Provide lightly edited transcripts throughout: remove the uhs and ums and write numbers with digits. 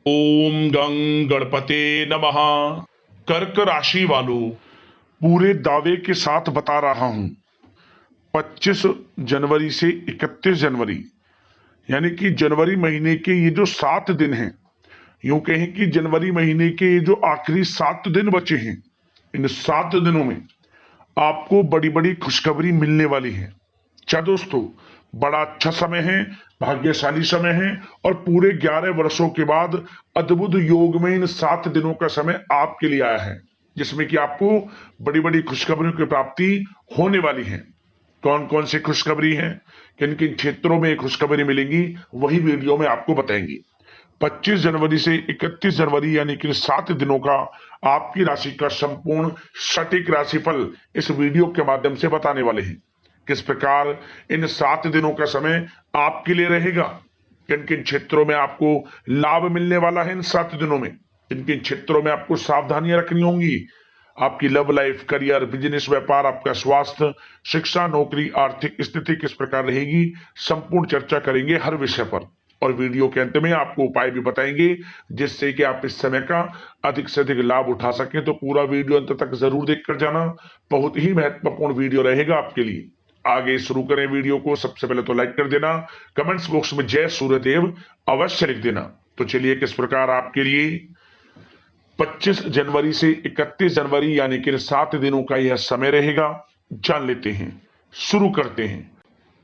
ओम गंग गणपते नमः। कर्क राशि वालों, पूरे दावे के साथ बता रहा हूं, 25 जनवरी से 31 जनवरी यानी कि जनवरी महीने के ये जो 7 दिन हैं, यूं कहें कि जनवरी महीने के ये जो आखिरी 7 दिन बचे हैं, इन 7 दिनों में आपको बड़ी बड़ी खुशखबरी मिलने वाली है। अच्छा दोस्तों, बड़ा अच्छा समय है, भाग्यशाली समय है और पूरे 11 वर्षों के बाद अद्भुत योग में इन 7 दिनों का समय आपके लिए आया है, जिसमें कि आपको बड़ी बड़ी खुशखबरियों की प्राप्ति होने वाली है। कौन कौन सी खुशखबरी है, किन किन क्षेत्रों में खुशखबरी मिलेंगी, वही वीडियो में आपको बताएंगे। 25 जनवरी से 31 जनवरी यानी कि 7 दिनों का आपकी राशि का संपूर्ण सटीक राशिफल इस वीडियो के माध्यम से बताने वाले हैं। किस प्रकार इन 7 दिनों का समय आपके लिए रहेगा, किन किन क्षेत्रों में आपको लाभ मिलने वाला है इन 7 दिनों में, किन किन क्षेत्रों में आपको सावधानियां रखनी होंगी, आपकी लव लाइफ, करियर, बिजनेस, व्यापार, आपका स्वास्थ्य, शिक्षा, नौकरी, आर्थिक स्थिति किस प्रकार रहेगी, संपूर्ण चर्चा करेंगे हर विषय पर। और वीडियो के अंत में आपको उपाय भी बताएंगे जिससे कि आप इस समय का अधिक से अधिक लाभ उठा सकें। तो पूरा वीडियो अंत तक जरूर देखकर जाना, बहुत ही महत्वपूर्ण वीडियो रहेगा आपके लिए। आगे शुरू करें वीडियो को। सबसे पहले तो लाइक कर देना, कमेंट्स बॉक्स में जय सूर्यदेव अवश्य लिख देना। तो चलिए, किस प्रकार आपके लिए 25 जनवरी से 31 जनवरी यानी कि 7 दिनों का यह समय रहेगा, जान लेते हैं, शुरू करते हैं।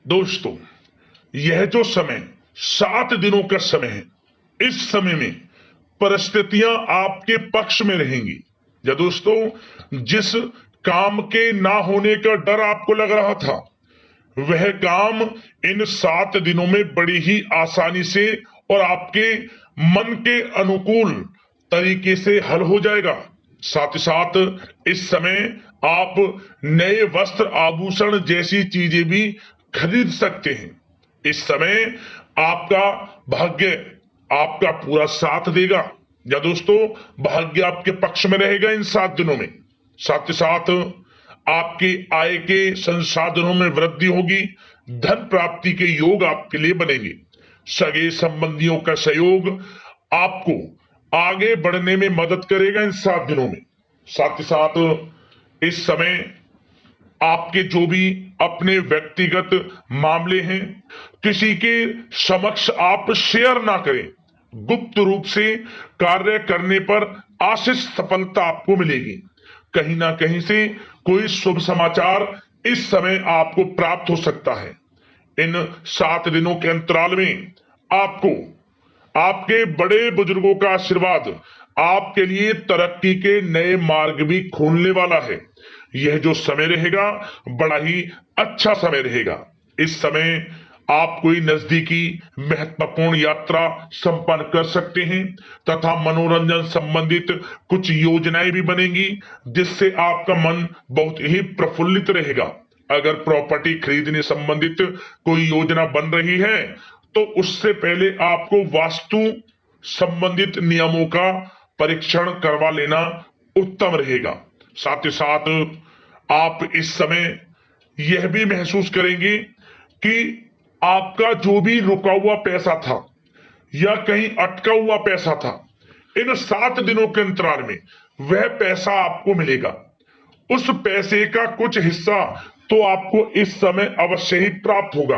दोस्तों, यह जो समय 7 दिनों का समय है, इस समय में परिस्थितियां आपके पक्ष में रहेंगी। या दोस्तों, जिस काम के ना होने का डर आपको लग रहा था, वह काम इन 7 दिनों में बड़ी ही आसानी से और आपके मन के अनुकूल तरीके से हल हो जाएगा। साथ ही साथ इस समय आप नए वस्त्र, आभूषण जैसी चीजें भी खरीद सकते हैं। इस समय आपका भाग्य आपका पूरा साथ देगा। या दोस्तों, भाग्य आपके पक्ष में रहेगा इन 7 दिनों में। साथ ही साथ आपकी आय के संसाधनों में वृद्धि होगी, धन प्राप्ति के योग आपके लिए बनेंगे। सगे संबंधियों का सहयोग आपको आगे बढ़ने में मदद करेगा इन 7 दिनों में। साथ ही साथ इस समय आपके जो भी अपने व्यक्तिगत मामले हैं, किसी के समक्ष आप शेयर ना करें। गुप्त रूप से कार्य करने पर आशीष सफलता आपको मिलेगी। कहीं ना कहीं से कोई शुभ समाचार इस समय आपको प्राप्त हो सकता है। इन 7 दिनों के अंतराल में आपको आपके बड़े बुजुर्गों का आशीर्वाद आपके लिए तरक्की के नए मार्ग भी खोलने वाला है। यह जो समय रहेगा, बड़ा ही अच्छा समय रहेगा। इस समय आप कोई नजदीकी महत्वपूर्ण यात्रा संपन्न कर सकते हैं तथा मनोरंजन संबंधित कुछ योजनाएं भी बनेंगी, जिससे आपका मन बहुत ही प्रफुल्लित रहेगा। अगर प्रॉपर्टी खरीदने संबंधित कोई योजना बन रही है, तो उससे पहले आपको वास्तु संबंधित नियमों का परीक्षण करवा लेना उत्तम रहेगा। साथ ही साथ आप इस समय यह भी महसूस करेंगे कि आपका जो भी रुका हुआ पैसा था या कहीं अटका हुआ पैसा था, इन 7 दिनों के अंतराल में वह पैसा आपको मिलेगा। उस पैसे का कुछ हिस्सा तो आपको इस समय अवश्य ही प्राप्त होगा,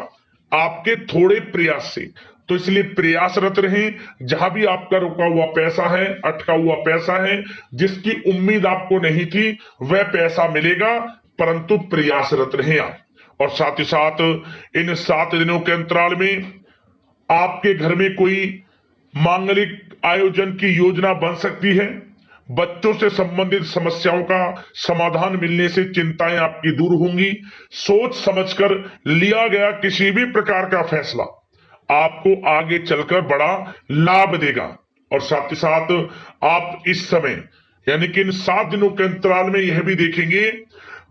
आपके थोड़े प्रयास से। तो इसलिए प्रयासरत रहें। जहां भी आपका रुका हुआ पैसा है, अटका हुआ पैसा है, जिसकी उम्मीद आपको नहीं थी, वह पैसा मिलेगा, परंतु प्रयासरत रहें आप। और साथ ही साथ इन 7 दिनों के अंतराल में आपके घर में कोई मांगलिक आयोजन की योजना बन सकती है। बच्चों से संबंधित समस्याओं का समाधान मिलने से चिंताएं आपकी दूर होंगी। सोच समझकर लिया गया किसी भी प्रकार का फैसला आपको आगे चलकर बड़ा लाभ देगा। और साथ ही साथ आप इस समय यानी कि इन 7 दिनों के अंतराल में यह भी देखेंगे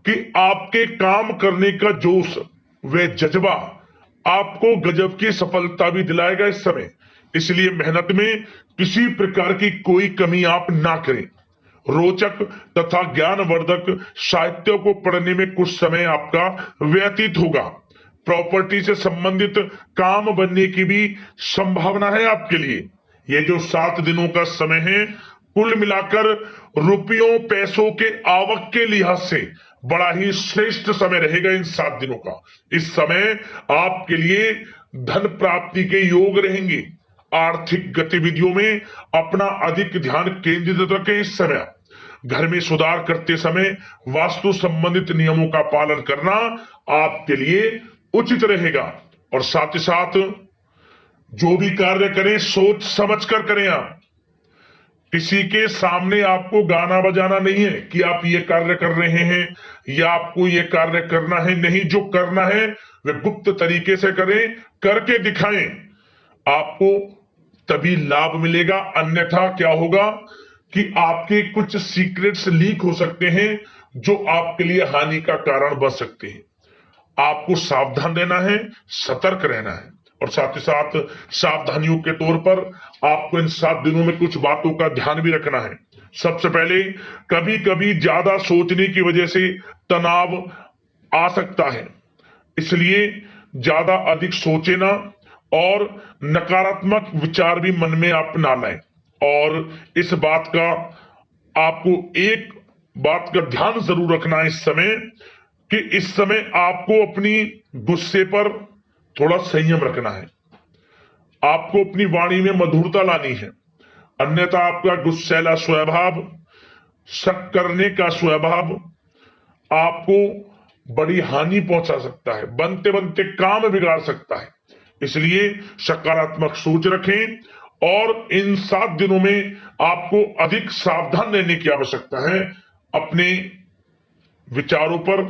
कि आपके काम करने का जोश, वह जज्बा आपको गजब की सफलता भी दिलाएगा इस समय। इसलिए मेहनत में किसी प्रकार की कोई कमी आप ना करें। रोचक तथा ज्ञानवर्धक साहित्य को पढ़ने में कुछ समय आपका व्यतीत होगा। प्रॉपर्टी से संबंधित काम बनने की भी संभावना है आपके लिए। ये जो 7 दिनों का समय है, कुल मिलाकर रुपयों पैसों के आवक के लिहाज से बड़ा ही श्रेष्ठ समय रहेगा इन 7 दिनों का। इस समय आपके लिए धन प्राप्ति के योग रहेंगे। आर्थिक गतिविधियों में अपना अधिक ध्यान केंद्रित रखें। इस समय घर में सुधार करते समय वास्तु संबंधित नियमों का पालन करना आपके लिए उचित रहेगा। और साथ ही साथ जो भी कार्य करें सोच समझ कर करें। आप किसी के सामने आपको गाना बजाना नहीं है कि आप ये कार्य कर रहे हैं या आपको ये कार्य करना है। नहीं, जो करना है वह गुप्त तरीके से करें, करके दिखाएं। आपको तभी लाभ मिलेगा, अन्यथा क्या होगा कि आपके कुछ सीक्रेट्स लीक हो सकते हैं जो आपके लिए हानि का कारण बन सकते हैं। आपको सावधान रहना है, सतर्क रहना है। और साथ ही साथ सावधानियों के तौर पर आपको इन 7 दिनों में कुछ बातों का ध्यान भी रखना है। सबसे पहले, कभी कभी ज्यादा सोचने की वजह से तनाव आ सकता है, इसलिए ज्यादा अधिक सोचे ना और नकारात्मक विचार भी मन में आप ना लाएं। और इस बात का आपको एक बात का ध्यान जरूर रखना है इस समय कि इस समय आपको अपनी गुस्से पर थोड़ा संयम रखना है। आपको अपनी वाणी में मधुरता लानी है, अन्यथा आपका गुस्सैला स्वभाव, शक करने का स्वभाव आपको बड़ी हानि पहुंचा सकता है, बनते बनते काम बिगाड़ सकता है। इसलिए सकारात्मक सोच रखें और इन 7 दिनों में आपको अधिक सावधान रहने की आवश्यकता है। अपने विचारों पर,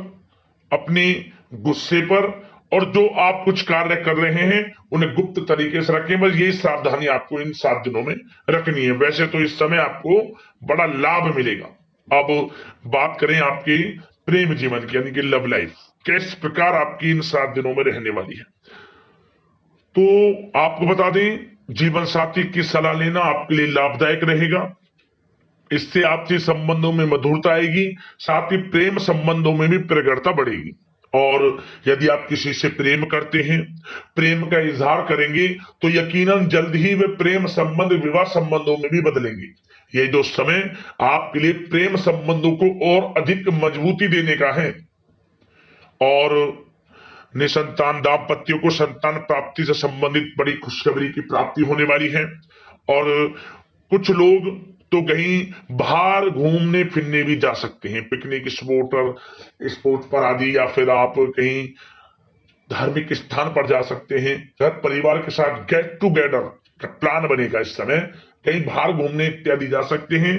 अपने गुस्से पर, और जो आप कुछ कार्य कर रहे हैं उन्हें गुप्त तरीके से रखें। बस यही सावधानी आपको इन 7 दिनों में रखनी है। वैसे तो इस समय आपको बड़ा लाभ मिलेगा। अब बात करें आपके प्रेम जीवन की, यानी कि लव लाइफ किस प्रकार आपकी इन 7 दिनों में रहने वाली है। तो आपको बता दें, जीवन साथी की सलाह लेना आपके लिए लाभदायक रहेगा। इससे आपसी संबंधों में मधुरता आएगी, साथ ही प्रेम संबंधों में भी प्रगाढ़ता बढ़ेगी। और यदि आप किसी से प्रेम करते हैं, प्रेम का इजहार करेंगे, तो यकीनन जल्द ही वे प्रेम संबंध विवाह संबंधों में भी बदलेंगे। ये जो समय आपके लिए प्रेम संबंधों को और अधिक मजबूती देने का है। और निसंतान दाम्पत्यों को संतान प्राप्ति से संबंधित बड़ी खुशखबरी की प्राप्ति होने वाली है। और कुछ लोग तो कहीं बाहर घूमने फिरने भी जा सकते हैं, पिकनिक स्पॉट पर आदि, या फिर आप कहीं धार्मिक स्थान पर जा सकते हैं। घर परिवार के साथ गेट टुगेदर का प्लान बनेगा। इस समय कहीं बाहर घूमने इत्यादि जा सकते हैं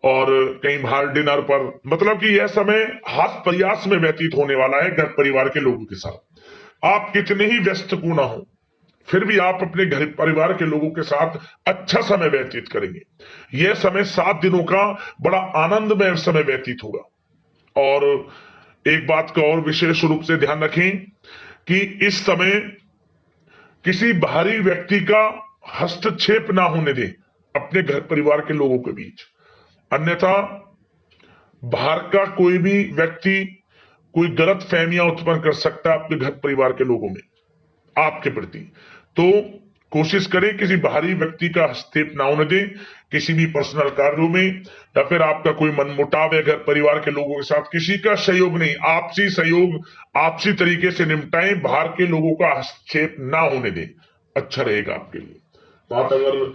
और कहीं बाहर डिनर पर, मतलब कि यह समय हास प्रयास में व्यतीत होने वाला है घर परिवार के लोगों के साथ। आप कितने ही व्यस्त क्यों ना हो, फिर भी आप अपने घर परिवार के लोगों के साथ अच्छा समय व्यतीत करेंगे। यह समय 7 दिनों का बड़ा आनंदमय समय व्यतीत होगा। और एक बात का और विशेष रूप से ध्यान रखें कि इस समय किसी बाहरी व्यक्ति का हस्तक्षेप ना होने दें अपने घर परिवार के लोगों के बीच, अन्यथा बाहर का कोई भी व्यक्ति कोई गलत फहमियां उत्पन्न कर सकता है आपके घर परिवार के लोगों में आपके प्रति। तो कोशिश करें किसी बाहरी व्यक्ति का हस्तक्षेप ना होने दें किसी भी पर्सनल कार्यों में, या फिर आपका कोई मनमुटाव है घर परिवार के लोगों के साथ, किसी का सहयोग नहीं, आपसी सहयोग आपसी तरीके से निपटाएं, बाहर के लोगों का हस्तक्षेप ना होने दें, अच्छा रहेगा आपके लिए। बात अगर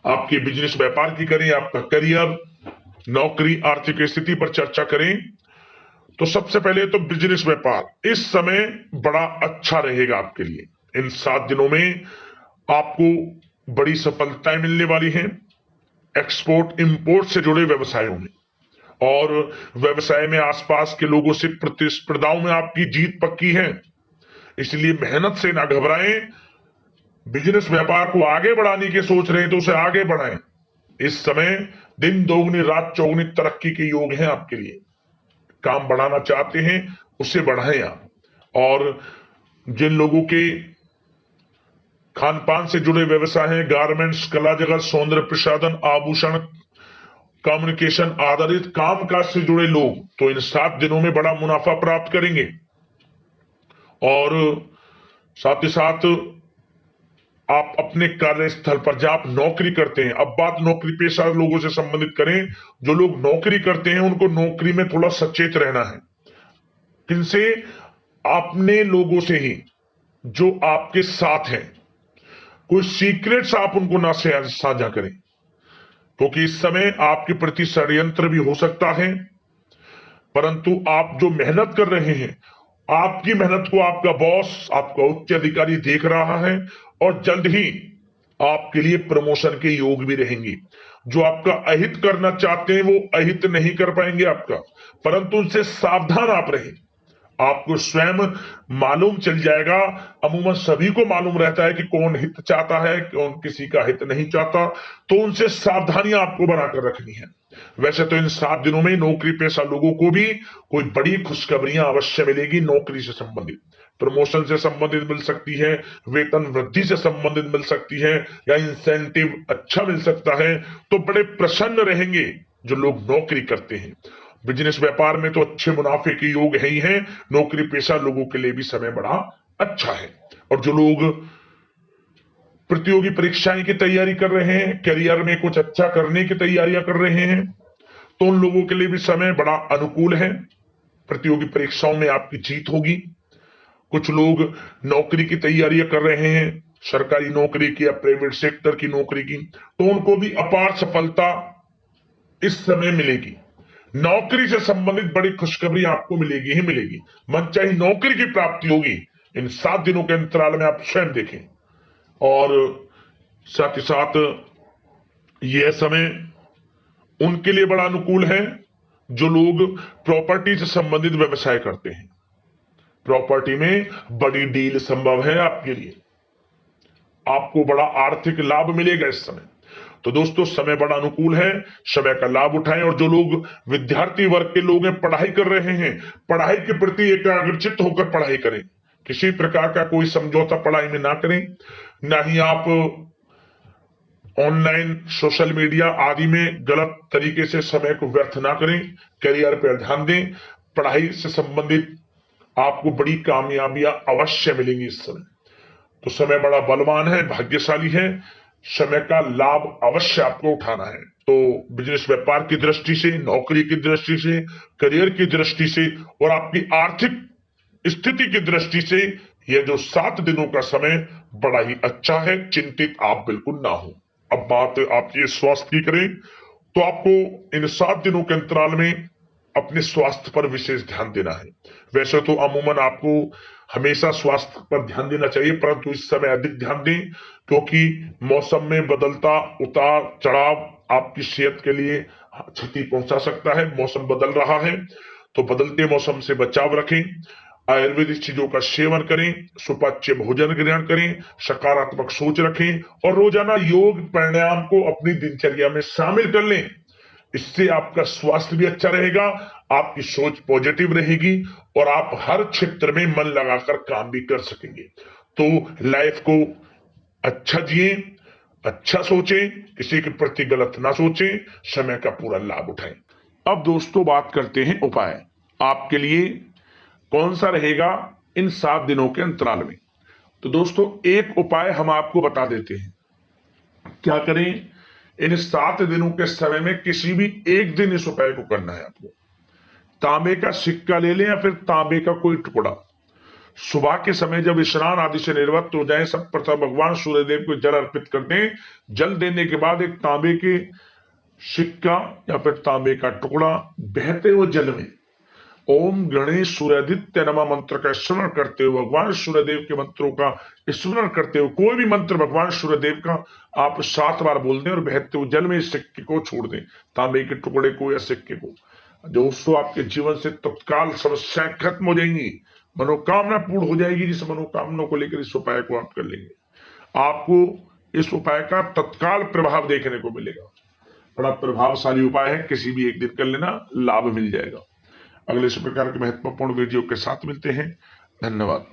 आपके बिजनेस व्यापार की करें, आपका करियर, नौकरी, आर्थिक स्थिति पर चर्चा करें, तो सबसे पहले तो बिजनेस व्यापार इस समय बड़ा अच्छा रहेगा आपके लिए। इन 7 दिनों में आपको बड़ी सफलताएं मिलने वाली हैं एक्सपोर्ट इंपोर्ट से जुड़े व्यवसायों में, और व्यवसाय में आसपास के लोगों से प्रतिस्पर्धाओं में आपकी जीत पक्की है। इसलिए मेहनत से ना घबराएं। बिजनेस व्यापार को आगे बढ़ाने की सोच रहे हैं तो उसे आगे बढ़ाएं। इस समय दिन दोगुनी रात चौगुनी तरक्की के योग हैं आपके लिए। काम बढ़ाना चाहते हैं उसे बढ़ाएं आप। और जिन लोगों के खान पान से जुड़े व्यवसाय हैं, गारमेंट्स, कला जगत, सौंदर्य प्रसाधन, आभूषण, कम्युनिकेशन आधारित काम काज से जुड़े लोग तो इन 7 दिनों में बड़ा मुनाफा प्राप्त करेंगे। और साथ ही साथ आप अपने कार्यस्थल पर जहां आप नौकरी करते हैं, अब बात नौकरी पेशा लोगों से संबंधित करें, जो लोग नौकरी करते हैं उनको नौकरी में थोड़ा सचेत रहना है। किनसे? अपने लोगों से ही, जो आपके साथ हैं। कोई सीक्रेट्स आप उनको ना साझा करें, क्योंकि इस समय आपके प्रति षड्यंत्र भी हो सकता है। परंतु आप जो मेहनत कर रहे हैं, आपकी मेहनत को आपका बॉस, आपका उच्च अधिकारी देख रहा है और जल्द ही आपके लिए प्रमोशन के योग भी रहेंगे। जो आपका अहित करना चाहते हैं वो अहित नहीं कर पाएंगे आपका, परंतु उनसे सावधान आप रहें। आपको स्वयं मालूम चल जाएगा। अमूमन सभी को मालूम रहता है कि कौन हित चाहता है, कौन किसी का हित नहीं चाहता, तो उनसे सावधानियां आपको बनाकर रखनी है। वैसे तो इन 7 दिनों में नौकरी पेशा लोगों को भी कोई बड़ी खुशखबरियां अवश्य मिलेगी। नौकरी से संबंधित, प्रमोशन से संबंधित मिल सकती है, वेतन वृद्धि से संबंधित मिल सकती है, या इंसेंटिव अच्छा मिल सकता है। तो बड़े प्रसन्न रहेंगे जो लोग नौकरी करते हैं। बिजनेस व्यापार में तो अच्छे मुनाफे के योग है ही है। नौकरी पेशा लोगों के लिए भी समय बड़ा अच्छा है। और जो लोग प्रतियोगी परीक्षाएं की तैयारी कर रहे हैं, करियर में कुछ अच्छा करने की तैयारियां कर रहे हैं, तो उन लोगों के लिए भी समय बड़ा अनुकूल है। प्रतियोगी परीक्षाओं में आपकी जीत होगी। कुछ लोग नौकरी की तैयारियां कर रहे हैं, सरकारी नौकरी की या प्राइवेट सेक्टर की नौकरी की, तो उनको भी अपार सफलता इस समय मिलेगी। नौकरी से संबंधित बड़ी खुशखबरी आपको मिलेगी ही मिलेगी। मनचाही नौकरी की प्राप्ति होगी। इन 7 दिनों के अंतराल में आप स्वयं देखें। और साथ ही साथ यह समय उनके लिए बड़ा अनुकूल है जो लोग प्रॉपर्टी से संबंधित व्यवसाय करते हैं। प्रॉपर्टी में बड़ी डील संभव है आपके लिए। आपको बड़ा आर्थिक लाभ मिलेगा इस समय। तो दोस्तों, समय बड़ा अनुकूल है, समय का लाभ उठाएं। और जो लोग विद्यार्थी वर्ग के लोग हैं, पढ़ाई कर रहे हैं, पढ़ाई के प्रति एकाग्रचित्त होकर पढ़ाई करें। किसी प्रकार का कोई समझौता पढ़ाई में ना करें। ना ही आप ऑनलाइन सोशल मीडिया आदि में गलत तरीके से समय को व्यर्थ ना करें। करियर पर ध्यान दें। पढ़ाई से संबंधित आपको बड़ी कामयाबियां अवश्य मिलेंगी इस समय। तो समय बड़ा बलवान है, भाग्यशाली है। समय का लाभ अवश्य आपको उठाना है। तो बिजनेस व्यापार की दृष्टि से, नौकरी की दृष्टि से, करियर की दृष्टि से और आपकी आर्थिक स्थिति की दृष्टि से यह जो 7 दिनों का समय बड़ा ही अच्छा है। चिंतित आप बिल्कुल ना हो। अब बात आपकी स्वास्थ्य की करें तो आपको इन 7 दिनों के अंतराल में अपने स्वास्थ्य पर विशेष ध्यान देना है। वैसे तो अमूमन आपको हमेशा स्वास्थ्य पर ध्यान देना चाहिए, परंतु इस समय अधिक ध्यान दें, क्योंकि मौसम में बदलता उतार चढ़ाव आपकी सेहत के लिए क्षति पहुंचा सकता है। मौसम बदल रहा है, तो बदलते मौसम से बचाव रखें। आयुर्वेदिक चीजों का सेवन करें, सुपाच्य भोजन ग्रहण करें, सकारात्मक सोच रखें और रोजाना योग प्राणायाम को अपनी दिनचर्या में शामिल कर लें। इससे आपका स्वास्थ्य भी अच्छा रहेगा, आपकी सोच पॉजिटिव रहेगी और आप हर क्षेत्र में मन लगाकर काम भी कर सकेंगे। तो लाइफ को अच्छा जिए, अच्छा सोचें, किसी के प्रति गलत ना सोचें, समय का पूरा लाभ उठाएं। अब दोस्तों बात करते हैं उपाय। आपके लिए कौन सा रहेगा इन 7 दिनों के अंतराल में। तो दोस्तों, एक उपाय हम आपको बता देते हैं। क्या करें? इन 7 दिनों के समय में किसी भी एक दिन इस उपाय को करना है आपको। तांबे का सिक्का ले लें या फिर तांबे का कोई टुकड़ा। सुबह के समय जब स्नान आदि से निवृत्त हो जाए, सब प्रथम भगवान सूर्यदेव को जल अर्पित कर दें। जल देने के बाद एक तांबे के सिक्का या फिर तांबे का टुकड़ा बहते हुए जल में ओम गणेश सूर्यादित्य नमः मंत्र का स्मरण करते हुए, भगवान सूर्यदेव के मंत्रों का स्मरण करते हुए, कोई भी मंत्र भगवान सूर्यदेव का आप 7 बार बोल दें और बहते हुए जल में इस सिक्के को छोड़ दें, तांबे के टुकड़े को या सिक्के को। दोस्तों, आपके जीवन से तत्काल समस्याएं खत्म हो जाएंगी, मनोकामना पूर्ण हो जाएगी। जिस मनोकामना को लेकर इस उपाय को आप कर लेंगे, आपको इस उपाय का तत्काल प्रभाव देखने को मिलेगा। बड़ा प्रभावशाली उपाय है, किसी भी एक दिन कर लेना, लाभ मिल जाएगा। अगले इस प्रकार के महत्वपूर्ण वीडियो के साथ मिलते हैं। धन्यवाद।